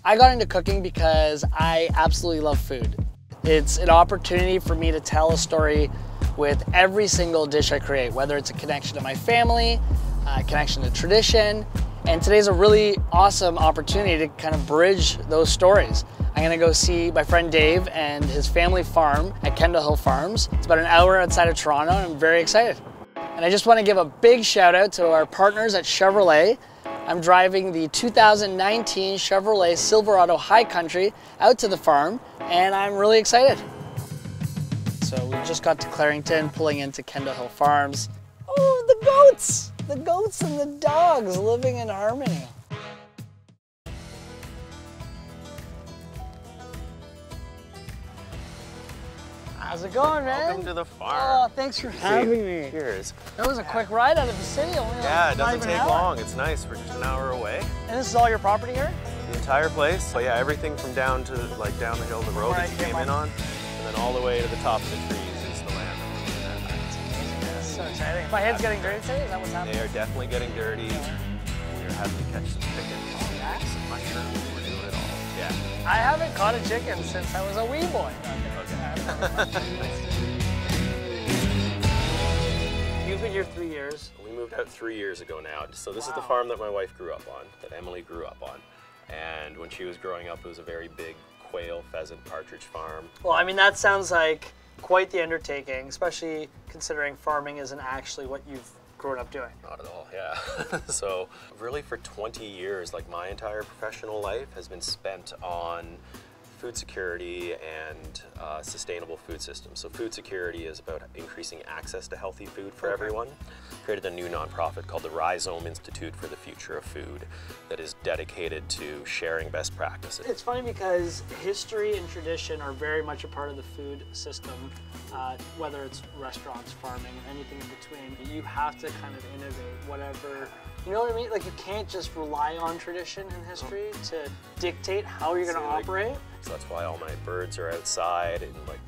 I got into cooking because I absolutely love food. It's an opportunity for me to tell a story with every single dish I create, whether it's a connection to my family, a connection to tradition, and today's a really awesome opportunity to kind of bridge those stories. I'm gonna go see my friend Dave and his family farm at Kendall Hill Farms. It's about an hour outside of Toronto, and I'm very excited. And I just want to give a big shout out to our partners at Chevrolet. I'm driving the 2019 Chevrolet Silverado High Country out to the farm, and I'm really excited. So we just got to Clarington, pulling into Kendall Hill Farms. Oh, the goats! The goats and the dogs living in harmony. How's it going, man? Welcome to the farm. Oh, thanks for having me. Cheers. That was a quick ride out of the city. Only Yeah, like it doesn't take long. It's nice. We're just an hour away. And this is all your property here? The entire place. But yeah, everything from down to like down the hill, the road that you came in on, and then all the way to the top of the trees is the land. That's so exciting. My head's getting dirty today? Is that what's happening? They are definitely getting dirty. We're having to catch some chicken, some mushrooms. We're doing it all. Yeah. I haven't caught a chicken since I was a wee boy. You've been here 3 years. We moved out 3 years ago now. So this is the farm that my wife grew up on, that Emily grew up on. And when she was growing up, it was a very big quail, pheasant, partridge farm. Well, I mean, that sounds like quite the undertaking, especially considering farming isn't actually what you've grown up doing. Not at all, yeah. So really for 20 years, like my entire professional life has been spent on food security and sustainable food systems. So food security is about increasing access to healthy food for everyone. Created a new nonprofit called the Rhizome Institute for the Future of Food that is dedicated to sharing best practices. It's funny because history and tradition are very much a part of the food system, whether it's restaurants, farming, anything in between. You have to kind of innovate whatever, you know what I mean? Like you can't just rely on tradition and history to dictate how you're going to operate. So that's why all my birds are outside in like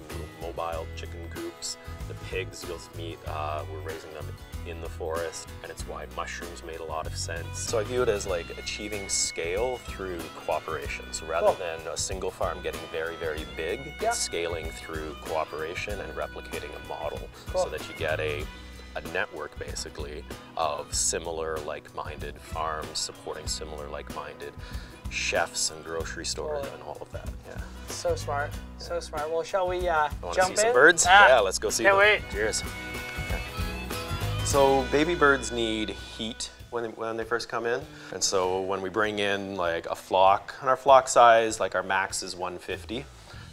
mobile chicken coops. The pigs you'll meet, we're raising them in the forest, and it's why mushrooms made a lot of sense. So I view it as like achieving scale through cooperation. So rather than a single farm getting very, very big, it's scaling through cooperation and replicating a model so that you get a network basically of similar like-minded farms supporting similar like-minded chefs and grocery stores and all of that. Yeah. So smart, so smart. Well, shall we jump see in? Some birds? Yeah, let's go see them. Can't wait. Cheers. Okay. So baby birds need heat when they first come in. And so when we bring in like a flock, and our flock size, like our max is 150.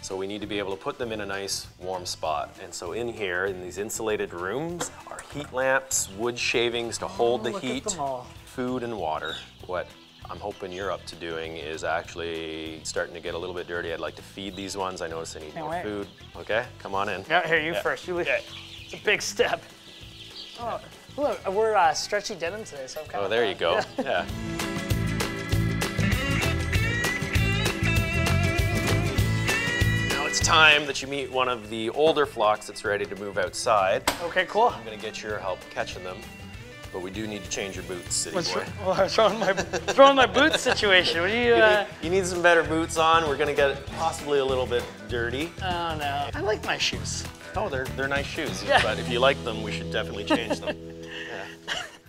So we need to be able to put them in a nice warm spot. And so in here, in these insulated rooms, are heat lamps, wood shavings to hold the heat, food and water. What I'm hoping you're up to doing is actually starting to get a little bit dirty. I'd like to feed these ones. I notice they need more food. Okay, come on in. Yeah, here, you first. You lead. It's a big step. Oh, look, we're stretchy denim today, so I'm kind of... Oh, there you go, yeah. Now it's time that you meet one of the older flocks that's ready to move outside. Okay, cool. I'm gonna get your help catching them. But we do need to change your boots, city boy. Well, I'm throwing my boots situation. What do you... You need some better boots on. We're gonna get possibly a little bit dirty. Oh no, I like my shoes. Oh, they're nice shoes, but if you like them, we should definitely change them.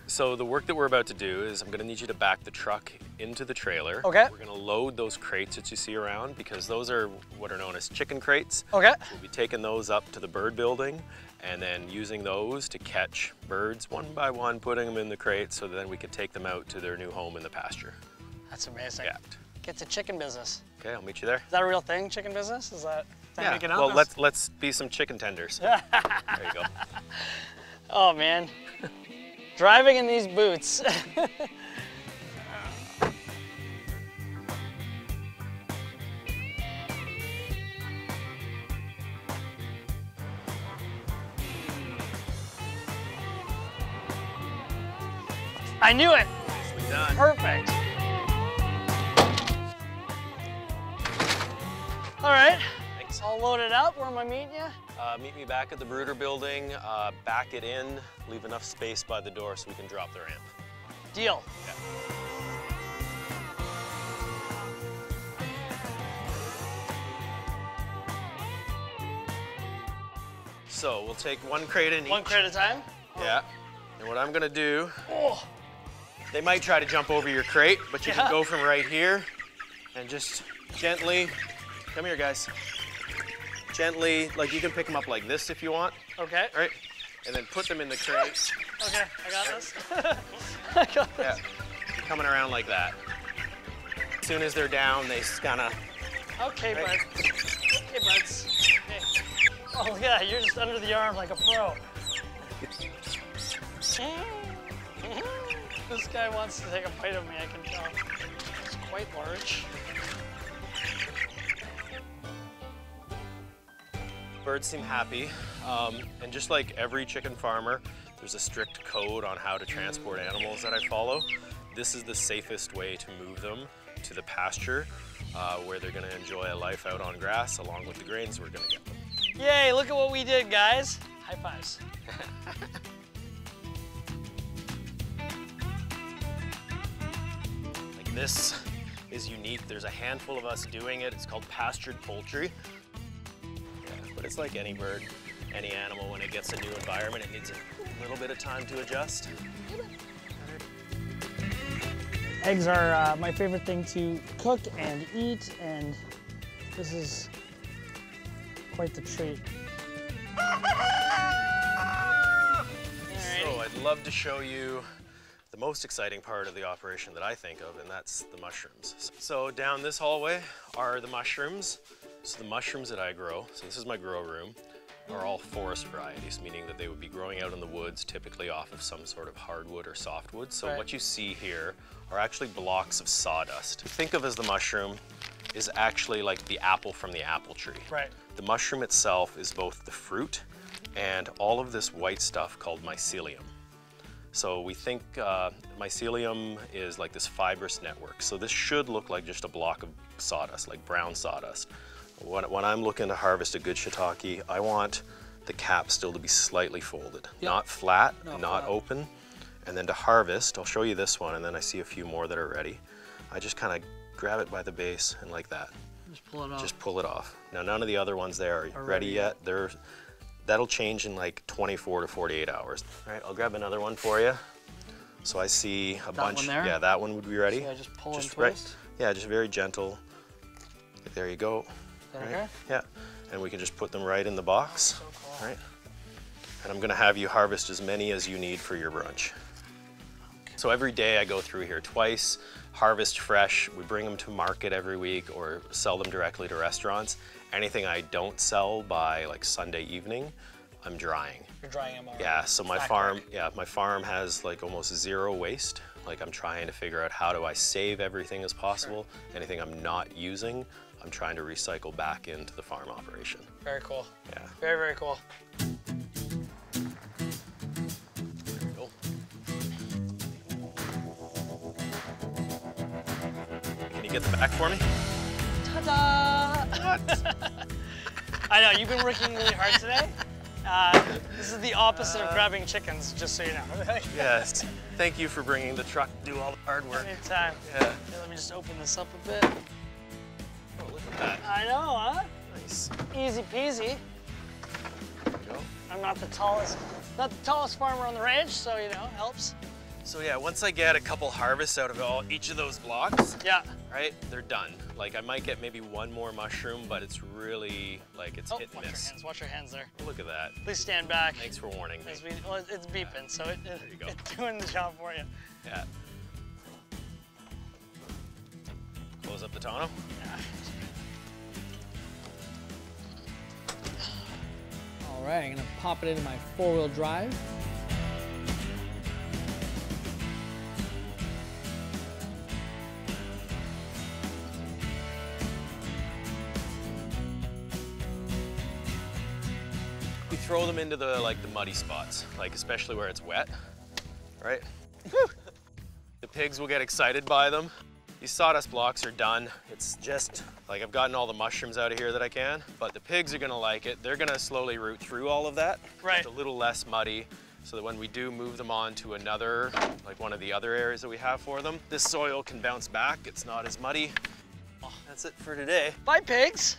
So the work that we're about to do is I'm gonna need you to back the truck into the trailer. Okay. We're gonna load those crates that you see around because those are what are known as chicken crates. Okay. We'll be taking those up to the bird building and then using those to catch birds one by one, putting them in the crates so then we can take them out to their new home in the pasture. That's amazing. Yeah. Get to chicken business. Okay, I'll meet you there. Is that a real thing, chicken business? Is that making up? Well, let's be some chicken tenders. There you go. Oh man, driving in these boots. I knew it. Nicely done. Perfect. All right. Thanks. All loaded up. Where am I meeting you? Meet me back at the brooder building, back it in, leave enough space by the door so we can drop the ramp. Deal. Yeah. So we'll take one crate in each. One crate at a time? Yeah. And what I'm gonna do, Oh. they might try to jump over your crate, but you can go from right here and just gently, come here guys. Gently, like you can pick them up like this if you want. Okay. Right? And then put them in the crate. Okay, I got this. I got this. Yeah, you're coming around like that. As soon as they're down, they kind of. Okay, bud. Okay, buds. Okay. Oh, look at that. You're just under the arm like a pro. This guy wants to take a bite of me, I can tell. It's quite large. Birds seem happy, and just like every chicken farmer, there's a strict code on how to transport animals that I follow. This is the safest way to move them to the pasture, where they're gonna enjoy a life out on grass along with the grains we're gonna get them. Yay, look at what we did, guys. High fives. Like this is unique. There's a handful of us doing it. It's called pastured poultry. But it's like any bird, any animal, when it gets a new environment, it needs a little bit of time to adjust. Eggs are my favorite thing to cook and eat, and this is quite the treat. So I'd love to show you the most exciting part of the operation that I think of, and that's the mushrooms. So down this hallway are the mushrooms. So the mushrooms that I grow, so this is my grow room, are all forest varieties, meaning that they would be growing out in the woods, typically off of some sort of hardwood or softwood. So what you see here are actually blocks of sawdust. Think of as the mushroom is actually like the apple from the apple tree. Right. The mushroom itself is both the fruit and all of this white stuff called mycelium. So we think mycelium is like this fibrous network. So this should look like just a block of sawdust, like brown sawdust. When I'm looking to harvest a good shiitake, I want the cap still to be slightly folded, not flat, not open. And then to harvest, I'll show you this one, and then I see a few more that are ready. I just kind of grab it by the base and like that. Just pull it off. Just pull it off. Now none of the other ones there are ready yet. That'll change in like 24 to 48 hours. All right, I'll grab another one for you. So I see a bunch. One there? Yeah, that one would be ready. So I just pull and twist? Right. Yeah, just very gentle. There you go. Right? Okay? Yeah, and we can just put them right in the box. So cool. Right. And I'm gonna have you harvest as many as you need for your brunch. So every day I go through here twice, harvest fresh. We bring them to market every week or sell them directly to restaurants. Anything I don't sell by like Sunday evening, I'm drying. You're drying them already. Yeah, so my farm has like almost zero waste. Like I'm trying to figure out how do I save everything as possible. Sure. Anything I'm not using, I'm trying to recycle back into the farm operation. Very cool. Yeah. Very, very cool. There we go. Can you get the back for me? Ta-da! I know, you've been working really hard today. This is the opposite of grabbing chickens, just so you know. Yes. Thank you for bringing the truck to do all the hard work. Anytime. Yeah. Here, let me just open this up a bit. Oh, look at that. I know, huh? Nice. Easy peasy. There we go. I'm not the tallest farmer on the ranch, so you know, helps. So yeah, once I get a couple harvests out of each of those blocks, right, they're done. Like I might get maybe one more mushroom, but it's really like it's hit and miss. Watch your hands there. Look at that. Please stand back. Thanks for warning me. Well, it's beeping, so there you go. it's doing the job for you. Yeah. Close up the tonneau. Yeah. All right, I'm gonna pop it into my four-wheel drive. We throw them into the muddy spots, like especially where it's wet, right? The pigs will get excited by them. These sawdust blocks are done. It's just like I've gotten all the mushrooms out of here that I can, but the pigs are gonna like it. They're gonna slowly root through all of that. Right. It's a little less muddy, so that when we do move them on to another, like one of the other areas that we have for them, this soil can bounce back. It's not as muddy. Oh, that's it for today. Bye, pigs.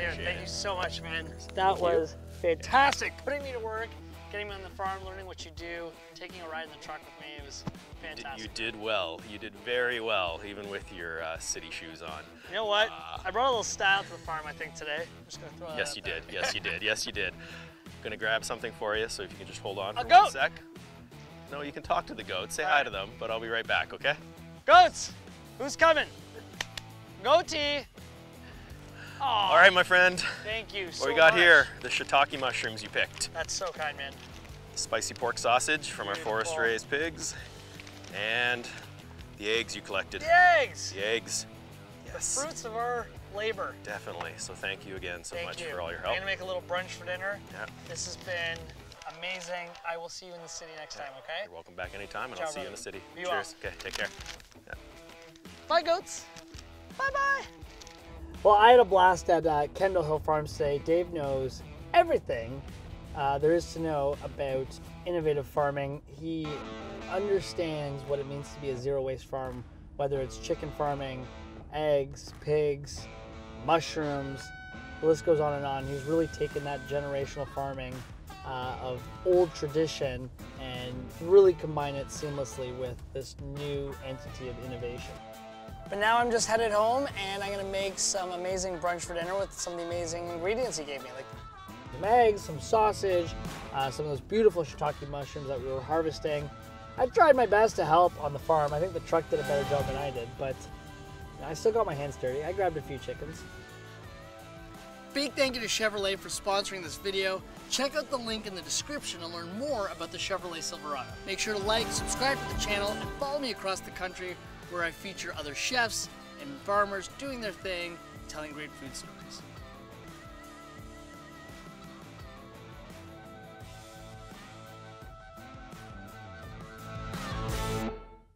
Appreciate thank it. you so much, man. That was fantastic. Putting me to work, getting me on the farm, learning what you do, taking a ride in the truck with me. It was fantastic. You did well. You did very well, even with your city shoes on. You know what? I brought a little style to the farm, I think, today. I'm just gonna throw that Yes, out you there. did. Yes, you did. Yes, you did. Gonna grab something for you, so if you can just hold on for A 1 goat. sec. No, you can talk to the goats. Say All hi right. to them, but I'll be right back, okay? Goats! Who's coming? Goatee! Oh, All right, my friend. thank you so What we got much. here? The shiitake mushrooms you picked. That's so kind, man. Spicy pork sausage from our Beautiful. forest-raised pigs. And the eggs you collected. The eggs! The eggs. Yes. Fruits of our labor. Definitely. So thank you again so Thank much you. for all your I'm help. gonna make a little brunch for dinner. Yeah. This has been amazing. I will see you in the city next time, okay? You're welcome back anytime, and Ciao, I'll see you in brother. the city. Be Cheers. Okay, take care. Yeah. Bye, goats. Bye-bye. Well, I had a blast at Kendall Hill Farms today. Dave knows everything there is to know about innovative farming. He understands what it means to be a zero-waste farm, whether it's chicken farming, eggs, pigs, mushrooms, the list goes on and on. He's really taken that generational farming of old tradition and really combine it seamlessly with this new entity of innovation. But now I'm just headed home and I'm gonna make some amazing brunch for dinner with some of the amazing ingredients he gave me, like some eggs, some sausage, some of those beautiful shiitake mushrooms that we were harvesting. I tried my best to help on the farm. I think the truck did a better job than I did, but I still got my hands dirty. I grabbed a few chickens. Big thank you to Chevrolet for sponsoring this video. Check out the link in the description to learn more about the Chevrolet Silverado. Make sure to like, subscribe to the channel, and follow me across the country where I feature other chefs and farmers doing their thing, telling great food stories.